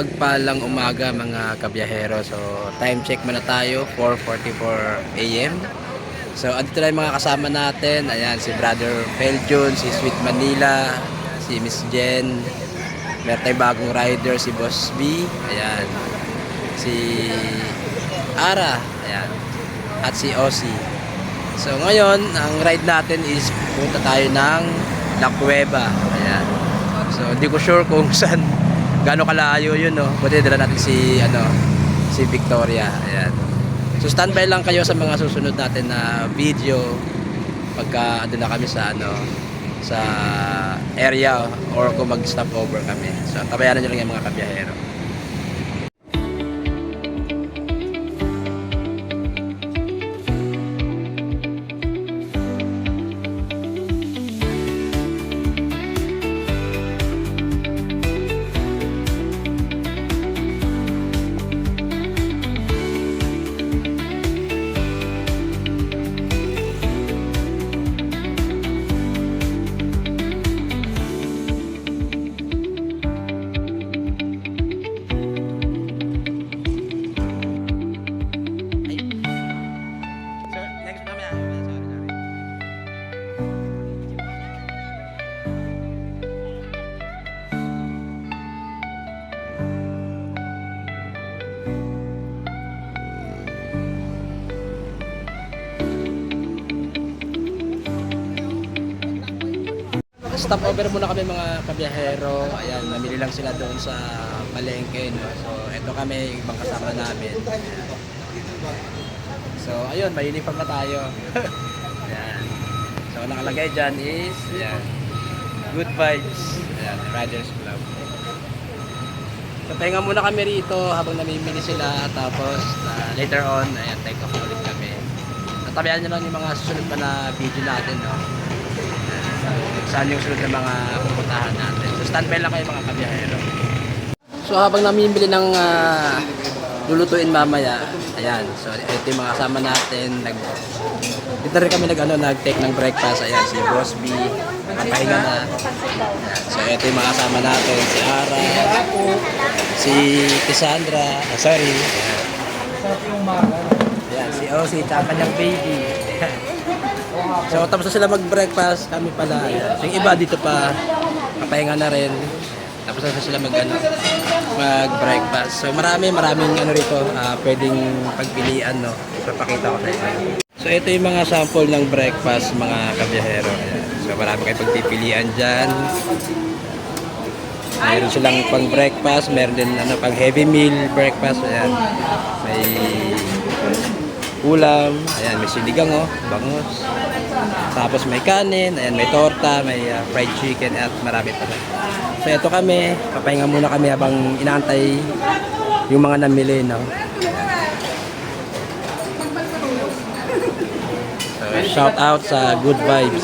mapagpalang umaga mga kabiyahero. So time check muna tayo, 4:44 AM. So andito na yung mga kasama natin. Ayan, si Brother Feljon, si Sweet Manila, si Miss Jen. Meron tayong bagong rider, si Boss B. Ayan, si Ara. Ayan, at si Ozzy. So ngayon, ang ride natin is punta tayo ng La Cueva. Ayan. So hindi ko sure kung saan gaano kalayo yun, no. Buti dala natin si Victoria. Ayan. So standby lang kayo sa mga susunod natin na video pagka na kami sa sa area or kung mag-stop over kami. So tabayanan niyo lang yung mga kabiyahero. Stop over muna kami mga kabiyahero. Ayan, namili lang sila doon sa palengke, no? So, eto kami, ibang kasama namin. Ayan. So, ayun, may uniform na tayo. Ayan. So, nakalagay dyan is, ayan, Good Vibes. Ayan, Riders Club. So, pahinga muna kami rito habang namimili sila. Tapos, later on, ayan, take off ulit kami. Tatabihan nyo lang yung mga susunod pa na video natin, no? Saan yung sunod na mga pupuntahan natin. So standby lang kayo mga kabiyahero. So habang namimili ng lulutuin mamaya, ayan. So ito yung mga kasama natin. Dito rin kami nag-take ng breakfast. Ayan, si Boss B, nakapahinga na. Ayan. So ito yung mga kasama natin. Si Ara, si Cassandra, sorry. Ayan, si Ozzy, tsaka kanyang baby. So tapos na sila mag-breakfast, kami pala. So yung iba dito pa kapahinga na rin. Tapos na sila mag-breakfast. So maraming rito pwedeng pagpilian, no. Ipapakita ko sa inyo. So ito yung mga sample ng breakfast mga kabiyahero. Ayan. So marami kayong pagpipilian diyan. Meron silang pang breakfast, meron din pang heavy meal breakfast. Ayan. May ulam, ayan, may sinigang, bangus. Tapos may kanin, ayan, may torta, may fried chicken at marami pa rin. So ito kami, papahinga muna kami habang inaantay yung mga namili, no. So shout out sa Good Vibes.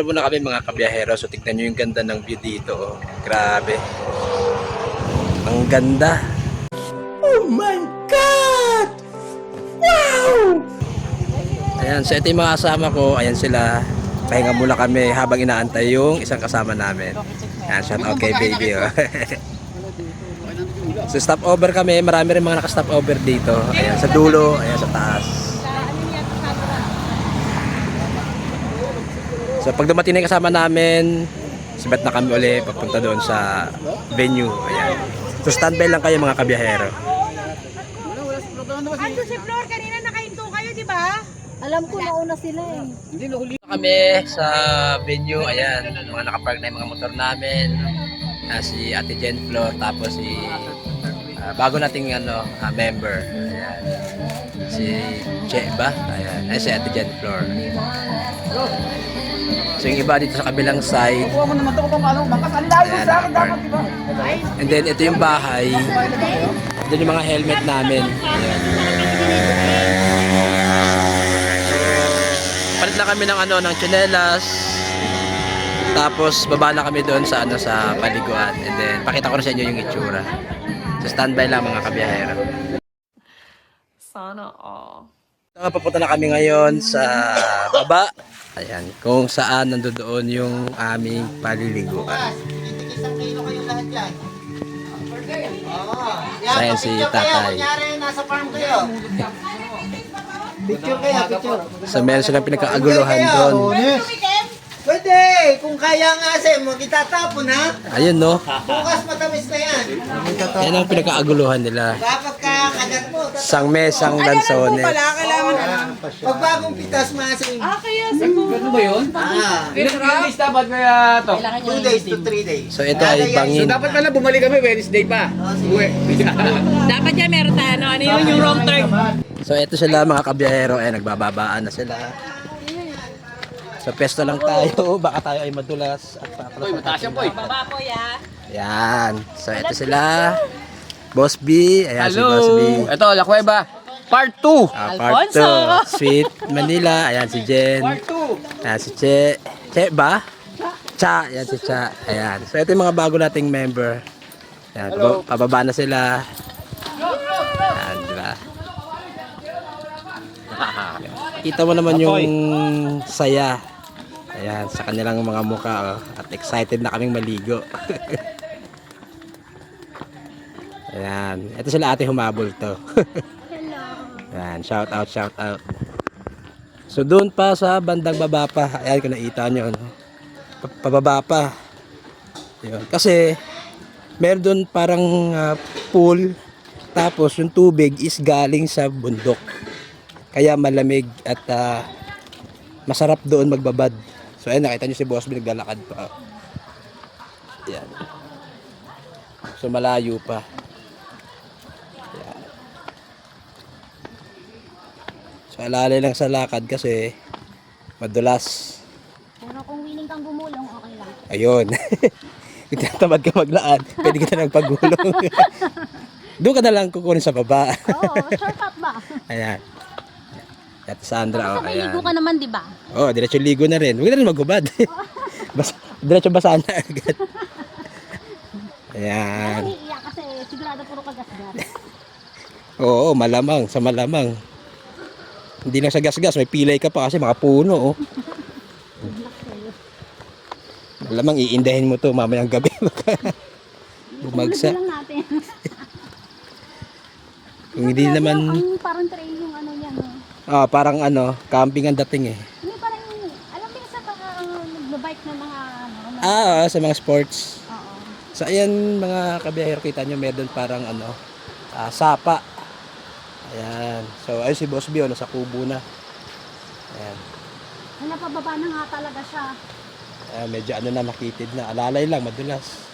muna kami mga kabiyahero. So tignan nyo yung ganda ng view dito. Oh. Grabe. Ang ganda. Oh my God! Wow! Ayan, so ito yung mga kasama ko. Ayan sila. Pahinga muna kami habang inaantay yung isang kasama namin. Ayan, shout out kay baby. Oh. So stop over kami. Marami rin mga naka-stop over dito. Ayan, sa dulo. Ayan, sa taas. So pag dumating na yung kasama namin, sibat na kami ulit papunta doon sa venue. Ayan. So standby lang kayo mga kabiyahero. Ando si Flor, kanina nakahinto kayo, di ba? Alam ko nauna sila eh. Kami sa venue. Ayan, mga nakapark na yung mga motor namin. Si Ate Jen Flor, tapos si bago nating member. Ayan. Si Che ba? Ayan. Ay, si Ate Jen Flor. So yung iba dito sa kabilang side. Ayan, nakapark. And then ito yung bahay. Doon yung mga helmet namin. Ayan. Palit na kami ng tsinelas. Tapos baba na kami doon sa sa paliguan. And then pakita ko na sa inyo yung itsura. So standby lang mga kabiyahero. Sana all. Papunta na kami ngayon sa baba. Ayan, kung saan nandoon yung aming paliliguan. Ayan si tatay. Nasa farm kayo. Picture kaya, picture. So meron silang pinagkaaguluhan doon. Pwede, kung kaya nga sa'yo, mag-itatapon ha. Ayun no. Bukas matamis na yan. Yan ang pinagkaaguluhan nila. Kapag kakagat mo, Sang mesang lansones. pag bagong pitas, maasin. Kaya siguro. Ano ba yun? Ilang days dapat kaya to? 2 days to 3 days. So ito ay bangin. So dapat pala bumalik kami Wednesday pa. Uwi. Dapat yan meron tayo, ano yun, yung wrong turn. So ito sila mga kabiyahero. Ay nagbababaan na sila. So pesto lang tayo. Baka tayo ay madulas. At Uy, mataas yan po eh. Baba po ya. Yan. So ito sila. Boss B. Ayan si Boss B. Ito, La Cueva. Part 2. Part 2. Sweet Manila. Ayan si Jen. Part 2. Ayan si Che. Che ba? Cha. Ayan si Cha. Ayan. So ito yung mga bago nating member. Ayan. Pababa na sila. Ayan, diba? Kita mo naman yung saya. Ayan, sa kanilang mga mukha. Oh. At excited na kaming maligo. Ayan. Ito sila ate humabol to. Ayan, shout out, shout out. So doon pa sa bandang baba pa. Ayan, kung nakita nyo. No? Pababa pa. Yun. Kasi meron doon parang pool. Tapos yung tubig is galing sa bundok. Kaya malamig at masarap doon magbabad. So ayan, nakita nyo si Boss B naglalakad pa. Ayan. So malayo pa. Ayan. So alalay lang sa lakad kasi madulas. Pero kung willing kang gumulong, okay lang. Ayun. Kung tinatamad ka maglaan, pwede ka na lang paggulong. Doon ka na lang kukunin sa baba. Oo, shortcut ba? Ayan. At Sandra, Basta ayan. may ligo ka naman, di ba? Oh, diretso ligo na rin. Huwag na rin maghubad. Diretso basahan na agad. Ayan. Iiyak kasi sigurado puro kagasgas. Oo, malamang. Sa malamang. Hindi lang sa gas-gas. May pilay ka pa kasi mga puno. Oh. Malamang iindahin mo to mamayang gabi. Bumagsak. Lang natin. Kung hindi naman... Ang parang trail yung ano yan. parang camping ang dating eh. Hindi parang, alam mo yung sa nag-bike na mga Sa mga sports. Oo. So ayan mga kabiyahero, kita nyo meron parang sapa. Ayan. So ayun si Boss B, nasa kubo na. Ayan. Napababa na nga talaga siya. Ayan, medyo na makitid na. Alalay lang, madulas.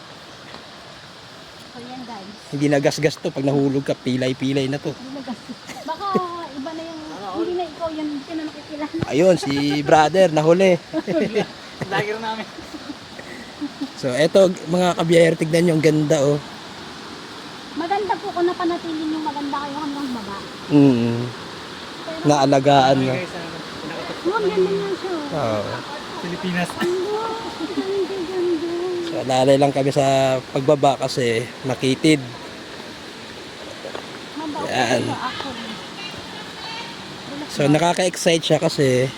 So yan guys. Hindi na gas-gas to. Pag nahulog ka, pilay-pilay na to. Hindi na gas. Baka iba na yung, hindi na ikaw yan, hindi ka na nakikilala. Ayun, si brother, nahuli. Lager namin. So eto mga kabiyahero, tignan nyo, ang ganda oh. Maganda po kung napanatilin yung maganda kayo hanggang baba. Naalagaan na. Yung ganda niya siya. Oo. Pilipinas. So, alalay lang kami sa pagbaba kasi nakitid. Yan. So, nakaka-excite siya kasi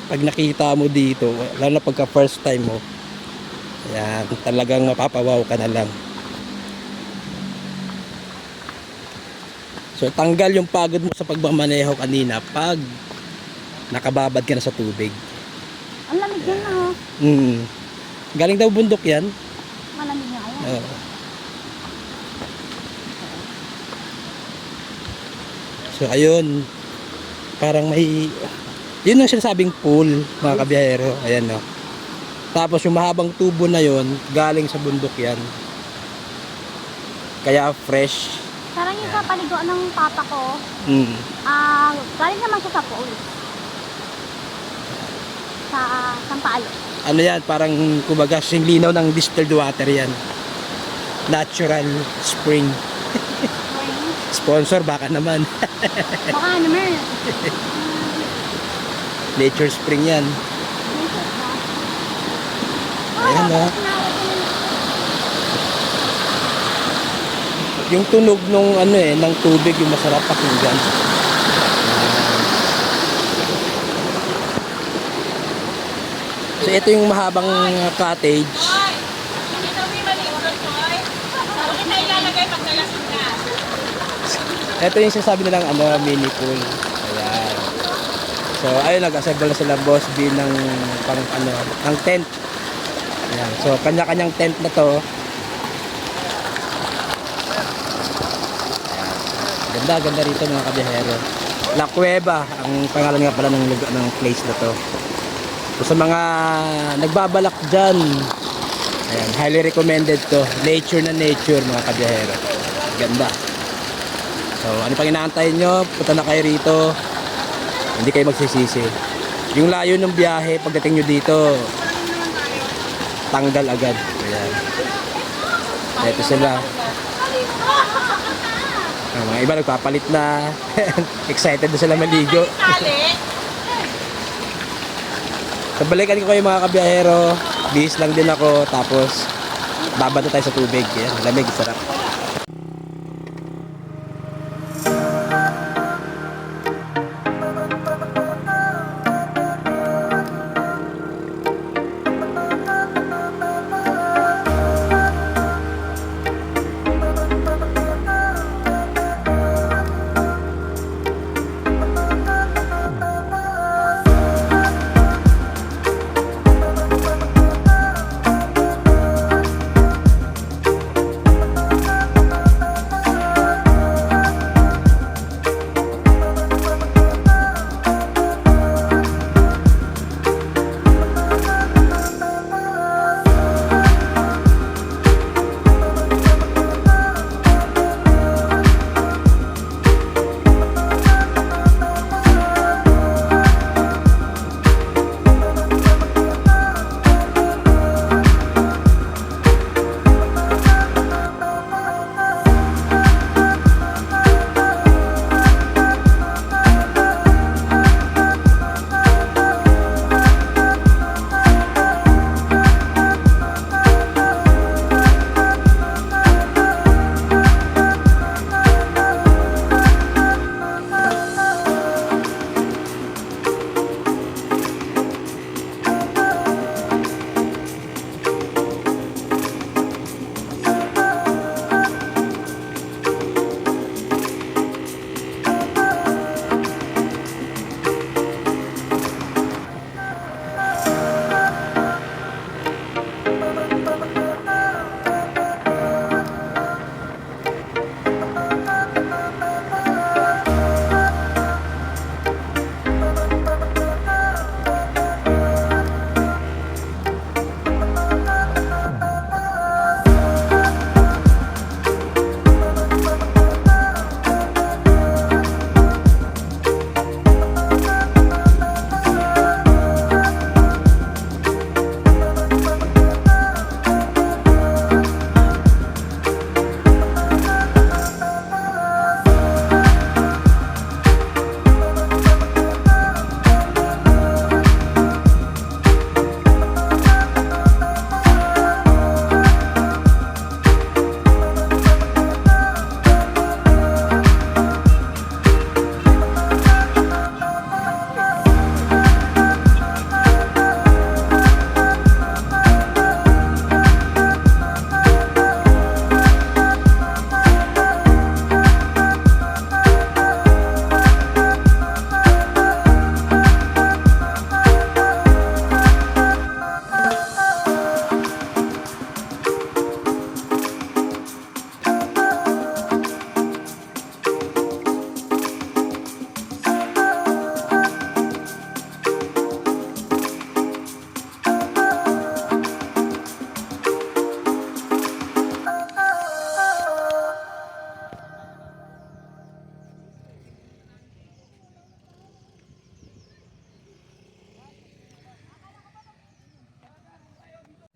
pag nakita mo dito, lalo na pagka first time mo, yan, talagang mapapawaw ka na lang. So, tanggal yung pagod mo sa pagmamaneho kanina pag nakababad ka na sa tubig. Ang lamig yan na. Galing daw bundok yan. Malamig nga yan. Oo. So, ayun. Parang may... Yun ang sinasabing pool, mga kabiyahero. Ayan, no. Tapos yung mahabang tubo na yun, galing sa bundok yan. Kaya fresh. Parang yung sa paliguan ng papa ko, galing naman siya sa pool. Sa Sampalo. Ano yan, parang kumbaga singlinaw ng distilled water yan. Natural spring. Sponsor, baka naman. Baka naman. Nature spring yan. Ayan, no. Yung tunog nung ano ng tubig, yung masarap pakinggan. So ito yung mahabang cottage. Ito yung sinasabi nilang mini pool. Ayan. So ayun, nag-assemble na sila boss B ng ng tent. Ayan. So kanya-kanyang tent na to. Ganda rito mga kabiyahero. La Cueva ang pangalan nga pala ng lugar ng place na to. So, sa mga nagbabalak dyan, ayan, highly recommended to. Nature na nature mga kabiyahero. Ganda. So ano pang inaantay nyo? Punta na kayo rito. Hindi kayo magsisisi. Yung layo ng biyahe pagdating nyo dito, tanggal agad. Ayan. Ito sila. Mga iba nagpapalit na. Excited na sila maligo. So balikan ko kayo mga kabiyahero. Bihis lang din ako. Tapos babad na tayo sa tubig. Yan, lamig, sarap.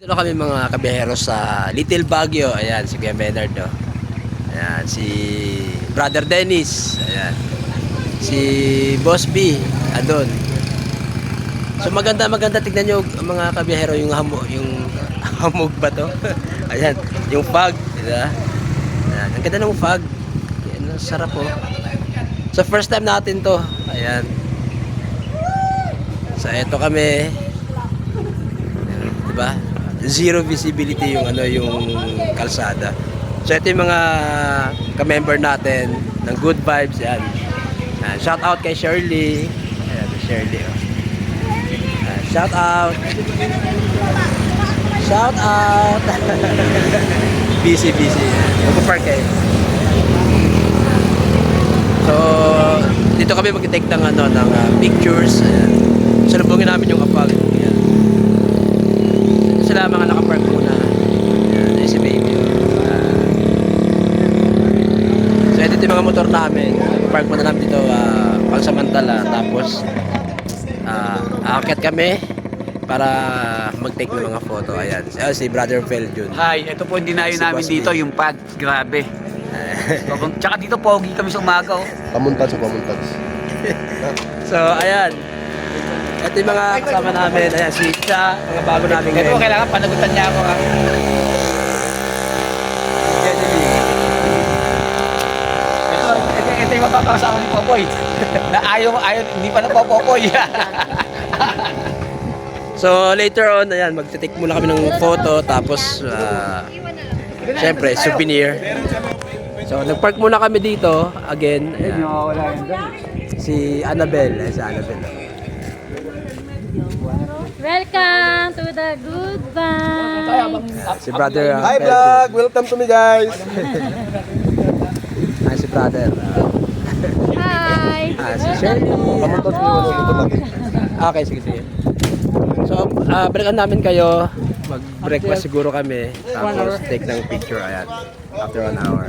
Dito kami mga kabiyahero sa Little Baguio. Ayan, si Kuya Bernard. Oh. Ayan, si Brother Dennis. Ayan. Si Boss B. Adon. So maganda tignan nyo mga kabiyahero yung hamog ba to? Ayan, yung fog. Diba? Ayan, ang ganda ng fog. Ayan, sarap po. So first time natin to. Ayan. So eto kami. Ayan, diba? Zero visibility yung yung kalsada. So ito yung mga ka-member natin ng Good Vibes. Yan. Shout out kay Shirley. Ayan, Shirley. Oh. Shout out. Shout out. busy. Magpa-park kayo. So dito kami mag-take ng pictures. Ayan. Salubungin namin yung kapag. Ayan. Sila mga nakapark muna. Ayan, si baby. So ito yung mga motor namin. Park muna namin dito pagsamantala. Tapos aakyat kami para mag-take ng mga photo. Ayan. Si Brother Feljun. Hi, ito po yung dinayo Si namin Boss dito, B. yung pad. Grabe. Tsaka dito pogi kami sa umaga. Oh. Pamuntads. So ayan. Ito yung mga kasama namin. Ayan, si Cha, mga bago namin Ito ngayon. kailangan panagutan niya ako. Ito yung mapapakasama ni Popoy. Na ayaw, hindi pa nagpo-Popoy. So later on, ayan, magte-take muna kami ng photo. Tapos, syempre, souvenir. So nagpark muna kami dito. Again, ayan, si Annabel. Ayan, si Annabel. Welcome to the Good Vibes. Si Brother Hi Feljun. vlog! Welcome to me guys! Ayan, si Brother. Hi. Si Shirley. Pamuntads mo yung ito natin. Okay, sige. So, balikan namin kayo. Mag-breakfast siguro kami. Tapos take ng picture. Ayan. After 1 hour.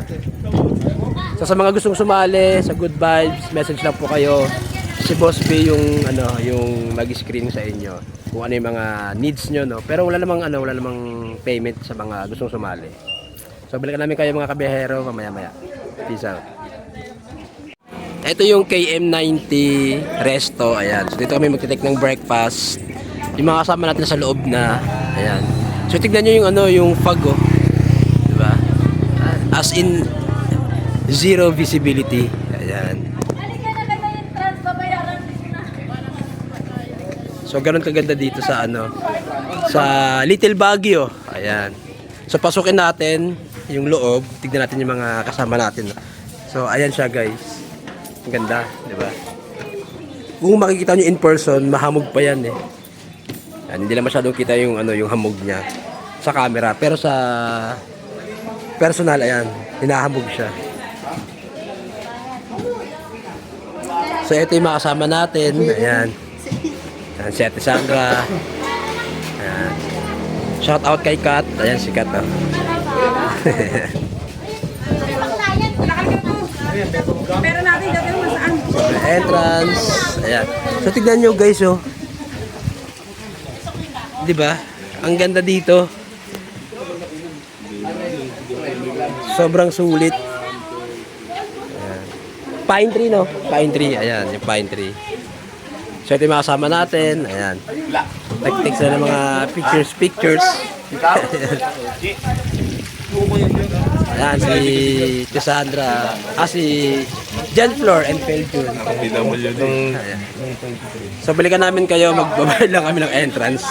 So, sa mga gustong sumali sa Good Vibes, message lang po kayo. Si Boss B yung mag-screen sa inyo kung ano yung mga needs nyo, no? Pero wala namang payment sa mga gustong sumali. So, balikan namin kayo mga kabiyahero mamaya-maya. Peace out. Ito yung KM90 Resto. Ayan. So dito kami magte-take ng breakfast. Yung mga kasama natin sa loob na. Ayan. So tignan nyo yung fog, oh. Diba? As in zero visibility. Ayan. So ganun kaganda dito sa sa Little Baguio. Ayan. So pasukin natin yung loob. Tignan natin yung mga kasama natin. So ayan siya, guys. Ang ganda, di ba? Kung makikita nyo in person, mahamog pa yan eh. Yan, hindi lang masyadong kita yung yung hamog niya sa camera, pero sa personal, ayan, hinahamog siya. So ito yung mga kasama natin. Ayan. Ayan, si Ate Sandra. Ayan. Shout out kay Kat. Ayan si Kat, oh. Pero natin dito masaan? Entrance. Ayan. So tignan nyo, guys, oh. 'Di ba? Ang ganda dito. Sobrang sulit. Ayan. Pine tree, no? Pine tree. Ayan, yung pine tree. So ito yung mga kasama natin. Ayan. Take sila ng mga pictures. Ayan, si Cassandra. Si Jen Flor and Feljun. Ayan. So balikan namin kayo, magbabayad lang kami ng entrance.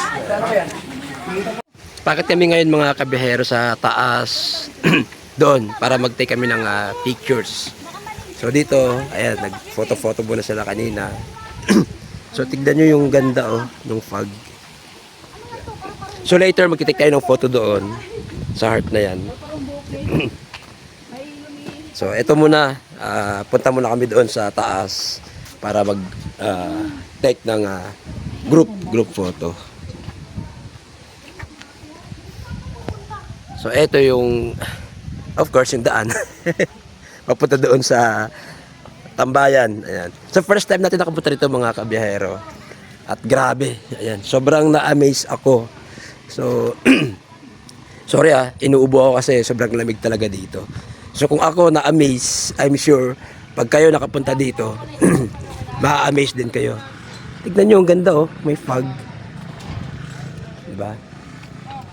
Bakit kami ngayon mga kabiyahero sa taas doon para mag-take kami ng pictures. So dito, ayan, nag-photo muna sila kanina. So tignan nyo yung ganda, oh, ng fog. So later magti-take tayo ng photo doon sa heart na yan. So ito muna, punta muna kami doon sa taas para mag take ng group photo. So ito yung, of course, yung daan papunta doon sa Tambayan. Ayan. So first time natin nakapunta rito mga kabiyahero. At grabe, ayan, sobrang na-amaze ako So, sorry inuubo ako kasi sobrang lamig talaga dito. So kung ako na-amaze, I'm sure, pag kayo nakapunta dito, ma-amaze din kayo. Tignan nyo, ang ganda may fog. Diba?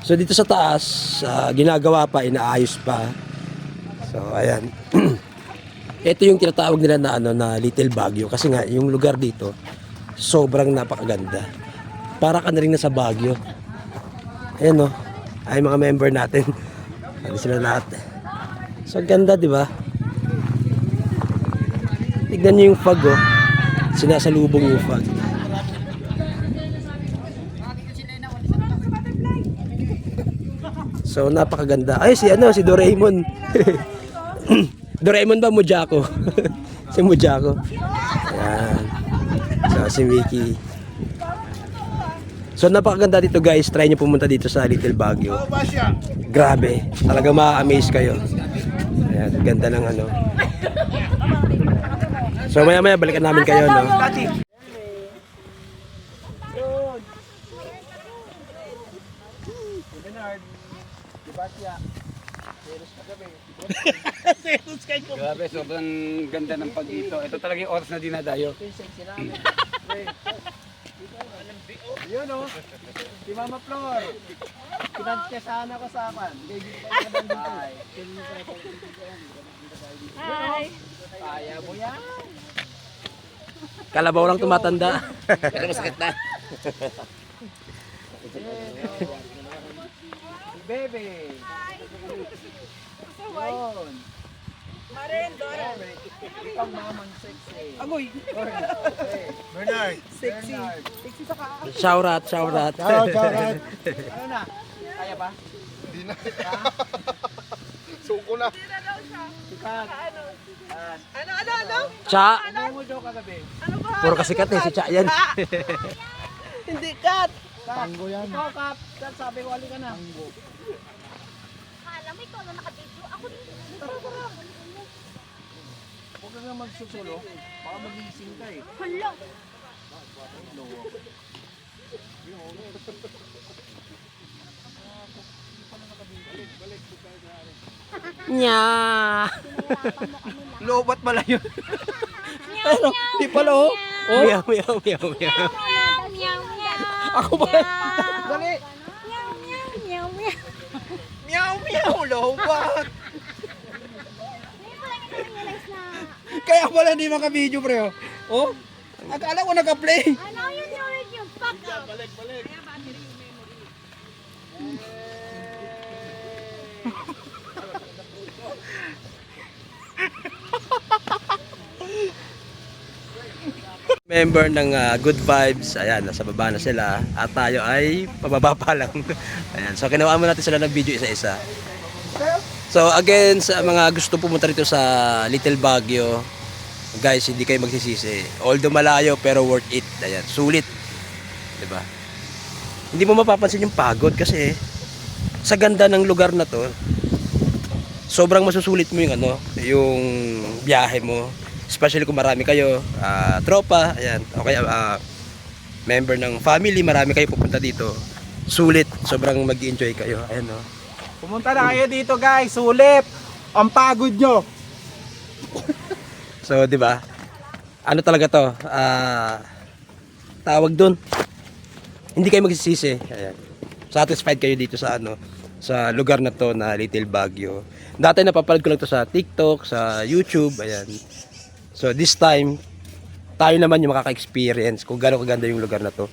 So dito sa taas, ginagawa pa, inaayos pa. So ayan. Ito yung tinatawag nila na Little Baguio kasi nga yung lugar dito sobrang napakaganda. Para ka na rin nasa Baguio. Ayan ay mga member natin. Ano sila lahat. So ganda, di ba? Tignan niyo yung fog sinasalubong yung fog. So napakaganda. Ay si Doraemon. Doraemon ba Mujako? Si Mujako. Ayan. So si Mickey. So napakaganda dito guys. Try nyo pumunta dito sa Little Baguio. Grabe. Talaga ma-amaze kayo. Ayan. Ganda ng So maya maya balikan namin kayo Grabe, sobrang ganda ng pag dito. Ito talaga yung oras na dinadayo. Yun si Mama Flor. Pinagkasana ko sa akin. Hi! Kaya mo yan. Kalabaw lang tumatanda. Pero masakit na. Bebe. Yun. Marin, Dora. Ikaw mamang sexy. Agoy. Bernard. Sexy. Sexy sa ka. Shout out. Ciao. Ano na? Kaya ba? Hindi na. Suko na. Sikat. Ano? Cha. Ano? Ano mo joke kagabi? Ano ba? Puro kasi kat si Cha yan. Hindi kat. Tango yan. Ikaw Kap. Kat sabi ko ali ka na. Tango. Alam mo, ikaw na nakadito. Ako dito. Huwag ka nga magsusulo. Baka magising ka eh. Hala! Nya. Lobat pala yun. Ano? Di pala oh. Meow. Meow, meow, meow. Ako ba? Dali! Meow, meow, meow, meow. Meow, lobat. Ngayon ko lang i-realize na, Kaya pala hindi maka-video pre. Oh, akala ko naka-play. ano yun yung fuck up. Member ng Good Vibes, ayan, nasa baba na sila at tayo ay pababa pa lang. Ayan, so kinawaan mo natin sila ng video isa-isa. So again, sa mga gusto pumunta rito sa Little Baguio, guys, hindi kayo magsisisi. Although malayo pero worth it. Ayan, sulit. 'Di ba? Hindi mo mapapansin yung pagod kasi sa ganda ng lugar na to, sobrang masusulit mo yung biyahe mo. Especially kung marami kayo, tropa, ayan, okay, member ng family, marami kayo pupunta dito. Sulit, sobrang mag-enjoy kayo. Ayan Pumunta na kayo dito guys, sulit. Ang pagod nyo. So, di ba? Ano talaga to? Tawag dun. Hindi kayo magsisisi. Ayan. Satisfied kayo dito sa sa lugar na to na Little Baguio. Dati napapanood ko lang to sa TikTok, sa YouTube, ayan. So this time, tayo naman yung makaka-experience kung gaano kaganda yung lugar na to.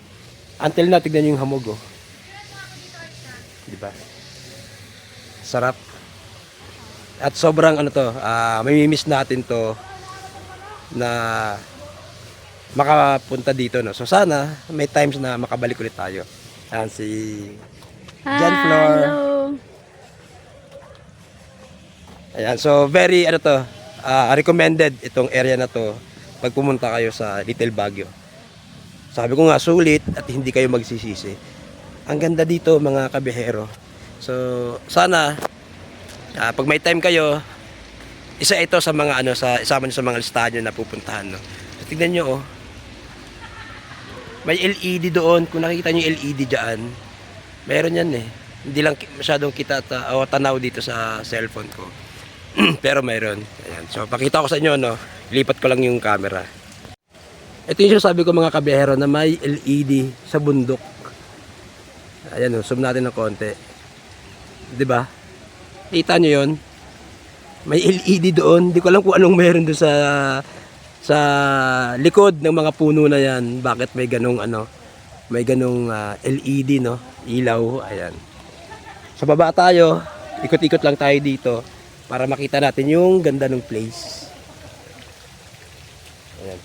Until now, tignan nyo yung hamog Diba? Sarap. At sobrang mamimiss natin to na makapunta dito So sana may times na makabalik ulit tayo. Ayan si Jan Flor. Ayan, so very recommended itong area na to pag pumunta kayo sa Little Baguio. Sabi ko nga, sulit at hindi kayo magsisisi. Ang ganda dito mga kabihero. So sana pag may time kayo, isa ito sa mga isama nyo sa mga listahan na pupuntahan So, tignan nyo may LED doon. Kung nakikita nyo yung LED dyan, Meron yan eh. Hindi lang masyadong kita o tanaw dito sa cellphone ko. Pero meron. Ayan. So pakita ko sa inyo, no. Lipat ko lang yung camera. Ito yung sabi ko mga kabiyahero na may LED sa bundok. Ayan, oh, zoom natin ng konti. 'Di ba? Kita nyo 'yon? May LED doon. Hindi ko alam kung anong meron doon sa likod ng mga puno na 'yan. Bakit may ganong may ganong LED, no? Ilaw. Ayan. Sa baba tayo. Ikot-ikot lang tayo dito para makita natin yung ganda ng place. Ayan.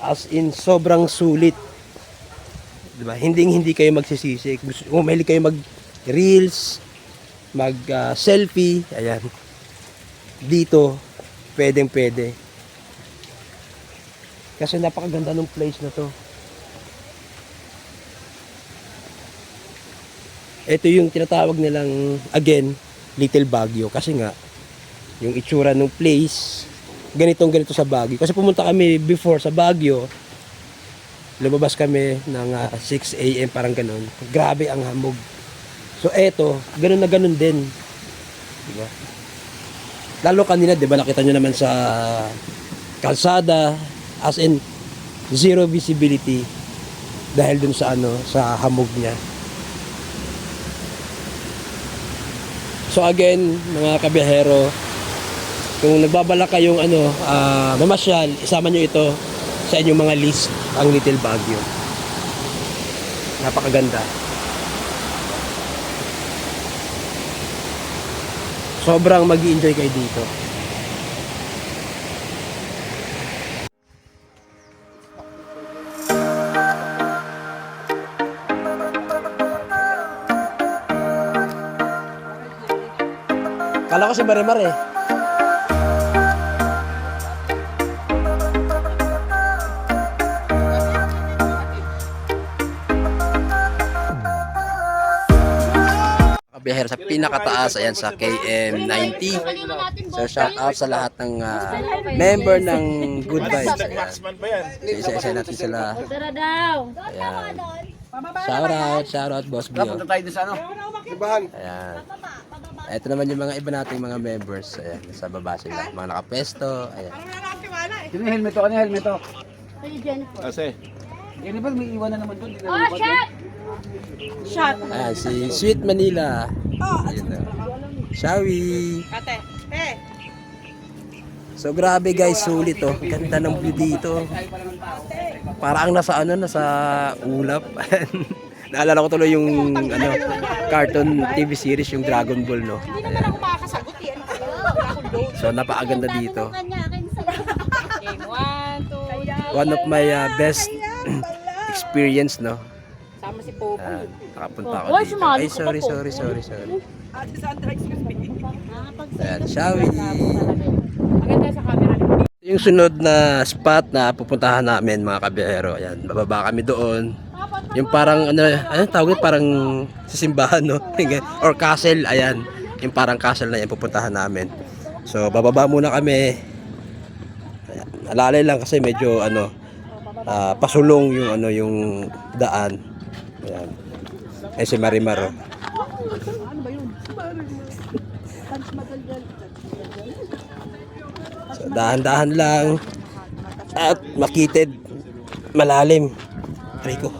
As in, sobrang sulit. Diba? Hindi kayo magsisisi. Kung mahilig kayo mag-reels, mag-selfie, ayan. Dito, pwedeng-pwede. Kasi napakaganda ng place na to. Ito yung tinatawag nilang, again, Little Baguio. Kasi nga, yung itsura ng place, ganito sa Baguio. Kasi pumunta kami before sa Baguio. Lumabas kami ng 6 AM, parang ganun. Grabe ang hamog. So eto, ganun na ganun din. Diba? Lalo kanina, diba, nakita nyo naman sa kalsada, as in, zero visibility dahil dun sa sa hamog niya. So again, mga kabiyahero, kung nagbabalak kayong mamasyal, isama nyo ito sa inyong mga list, ang Little Baguio. Napakaganda. Sobrang mag-i-enjoy kayo dito. Kala ko si Marimar eh. Kabiyahero sa pinakataas, ayan, sa KM90. So shout out sa lahat ng member ng Good Vibes. Ayan. So isa-isa natin sila. Tara daw. Ayan. Shout out Boss Bio. Punta tayo dun sa Ayan. Ito naman yung mga iba nating mga members. Ayan, sa baba sila. Mga nakapesto. Ayan. Yung helmet to, ano yung helmet to? Ay, Jennifer. Kasi, Jennifer, may iwan na naman doon. Oh, shot! Ayan, si Sweet Manila. Ayan, Shawi. Ate, So grabe guys, sulit oh. Ganda ng view dito. Parang nasa ulap. Naalala ko tuloy yung cartoon TV series, yung Dragon Ball, no. hindi naman ako makakasagot eh. Ano kayo? Wala akong load. So napakaganda dito. Game 1, 2, One of my best experience, no. sama si Popo. Nakapunta ako Oy, dito. sumali Ay, ka pa po. sorry. Ayan, Shawi. Maganda sa camera. Yung sunod na spot na pupuntahan namin, mga kabiyahero. Ayan, bababa kami doon. Yung parang tawag yun, parang sisimbahan, no? Or castle, ayan. Yung parang castle na yan pupuntahan namin. So bababa muna kami. Ayan, alalay lang kasi medyo pasulong yung yung daan. Ayan. Eh si Marimar. Oh. So dahan-dahan lang at makitid, malalim. Try ko.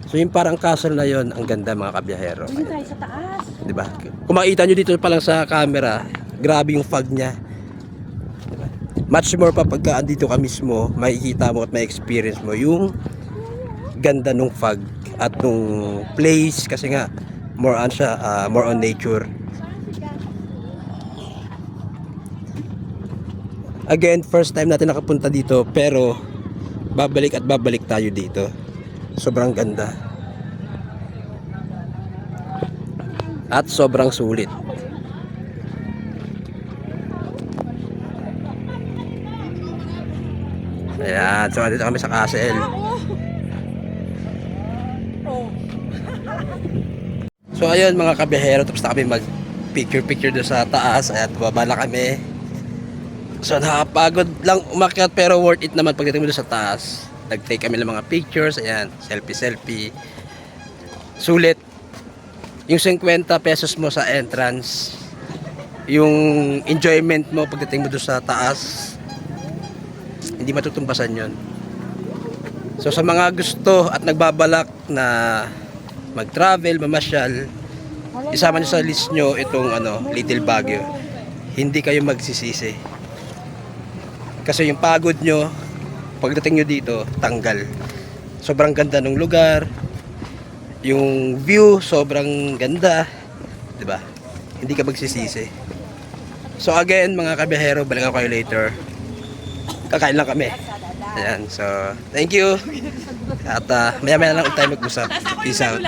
So yung parang castle na yon, ang ganda mga kabiyahero. Doon tayo sa taas. 'Di ba? Kung makita nyo dito pa lang sa camera, grabe yung fog niya. 'Di ba? Much more pa pagka andito ka mismo, makikita mo at may experience mo yung ganda ng fog at nung place, kasi nga more on nature. Again, first time natin nakapunta dito, pero babalik at babalik tayo dito. Sobrang ganda. At sobrang sulit. Ayan, so dito kami sa castle. So ayun mga kabiyahero, tapos na kami mag picture doon sa taas. Ayan, baba na kami. So nakapagod lang umakyat pero worth it naman pagdating mo doon sa taas. Nag-take kami ng mga pictures, ayan, selfie. Sulit. Yung 50 pesos mo sa entrance, yung enjoyment mo pagdating mo doon sa taas, hindi matutumbasan yon. So sa mga gusto at nagbabalak na mag-travel, mamasyal, isama nyo sa list nyo itong Little Baguio. Hindi kayo magsisisi. Kasi yung pagod nyo, pagdating nyo dito, tanggal. Sobrang ganda ng lugar. Yung view, sobrang ganda. 'Di ba? Hindi ka magsisisi. So again, mga kabiyahero, balikan ko kayo later. Kakain lang kami. Ayan, so thank you. At maya-maya lang ulit tayo mag-usap. Peace out.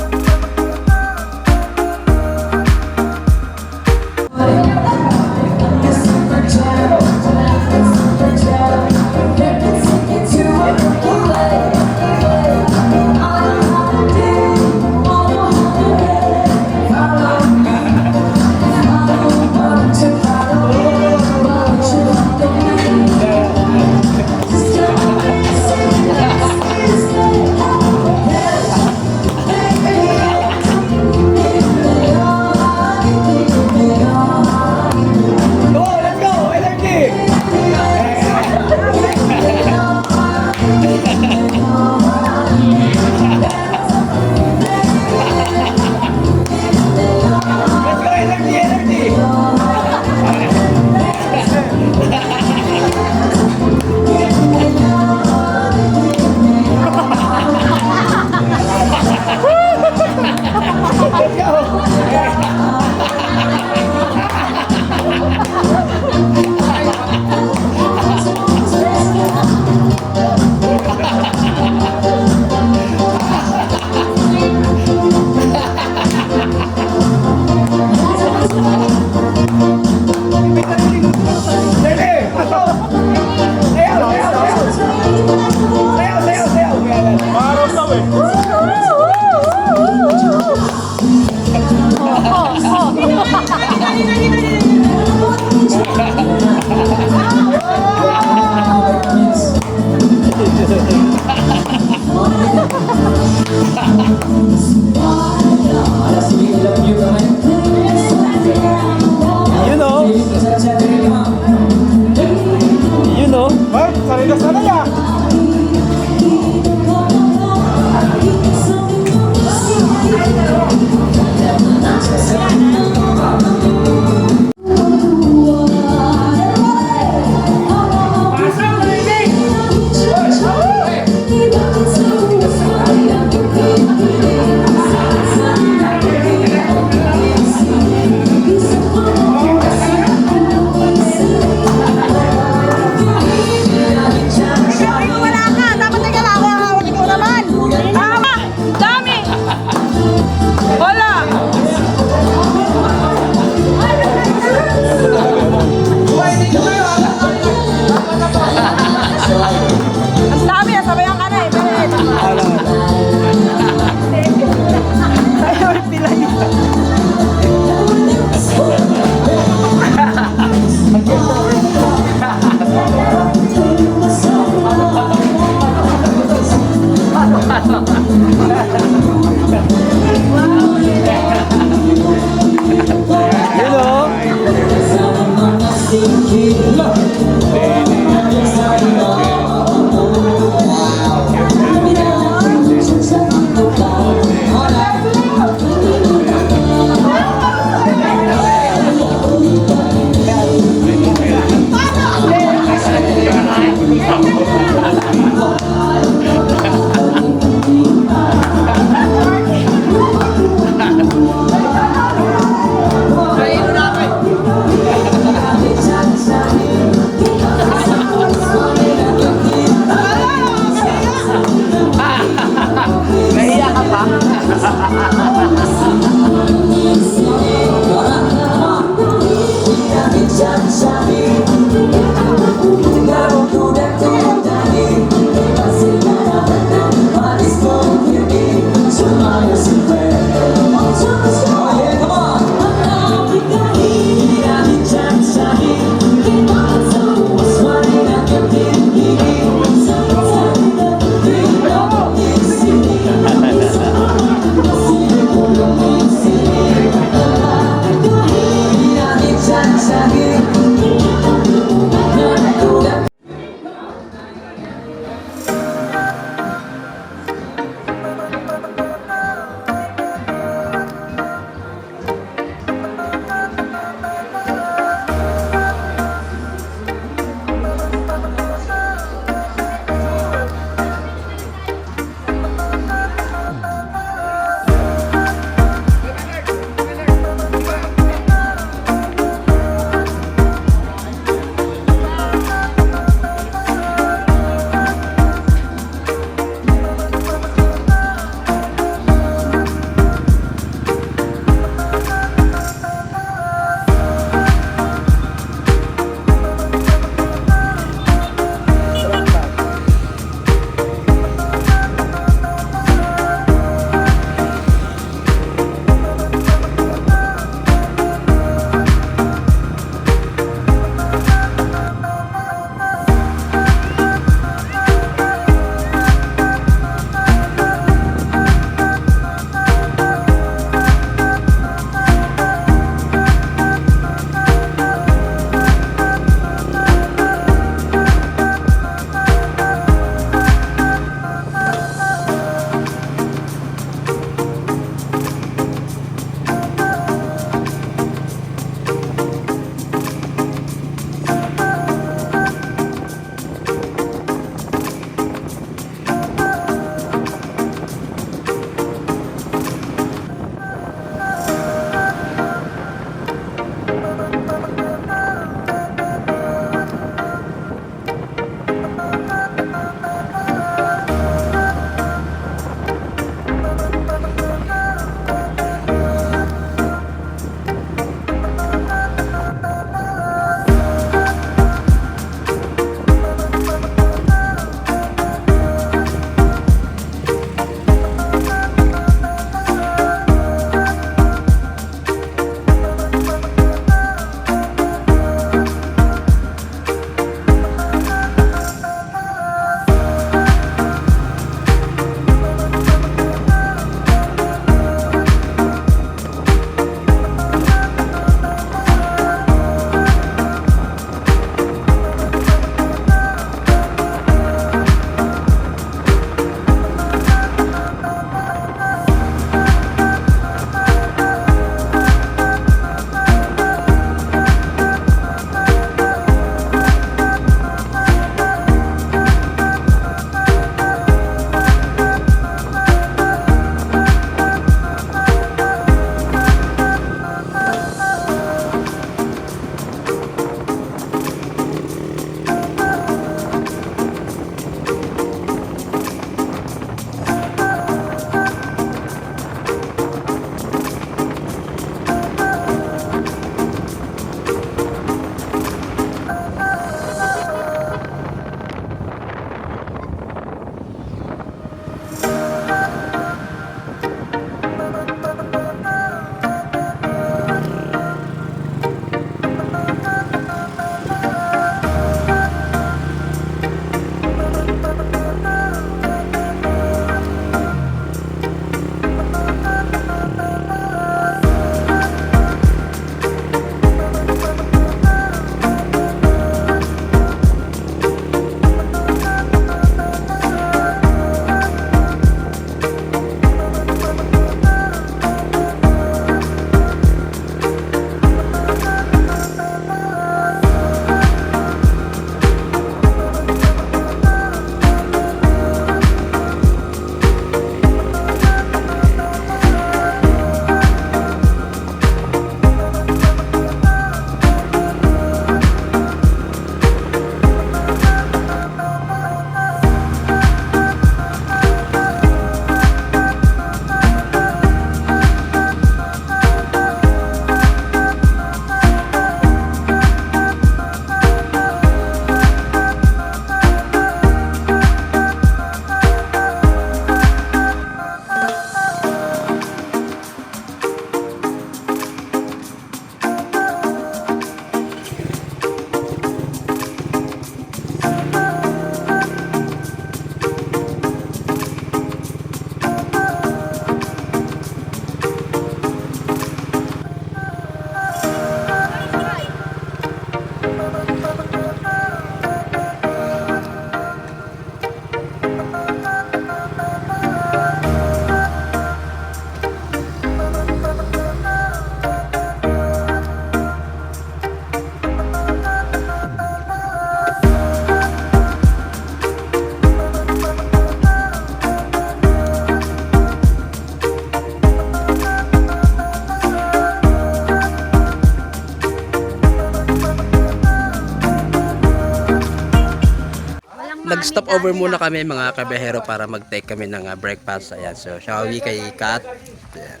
nag-stop over muna kami mga kabihero para mag-take kami ng breakfast. Ayan, so shall we kay Kat. Ayan.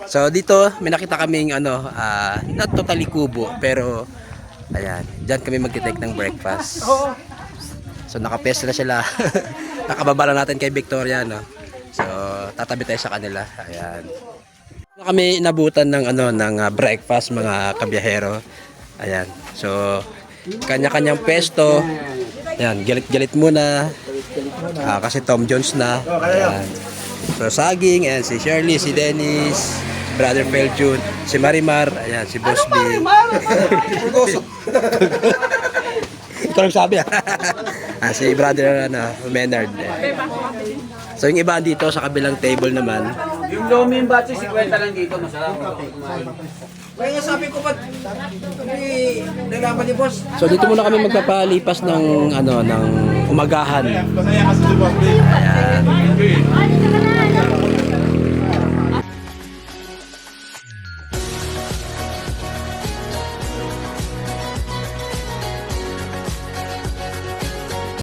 So dito may nakita kaming not totally kubo pero ayan, diyan kami mag-take ng breakfast. So naka-pwesto na sila. Nakababa lang natin kay Victoria, no. So tatabi tayo sa kanila. Ayan. Kami inabutan ng breakfast mga kabiyahero. Ayan. So kanya-kanyang pwesto. Ayan, galit-galit muna. Kasi Tom Jones na. Ayan. So saging, ayan, si Shirley, si Dennis, Brother Feljun, si Marimar, ayan, si Boss B. Ito lang sabi si Brother Menard. So yung iba dito sa kabilang table naman. Yung lomi yung batso, 50 lang dito. Masarap. Kaya nga sabi ko pa, nalaman ni boss. So dito muna kami magpapalipas ng umagahan. Ayan.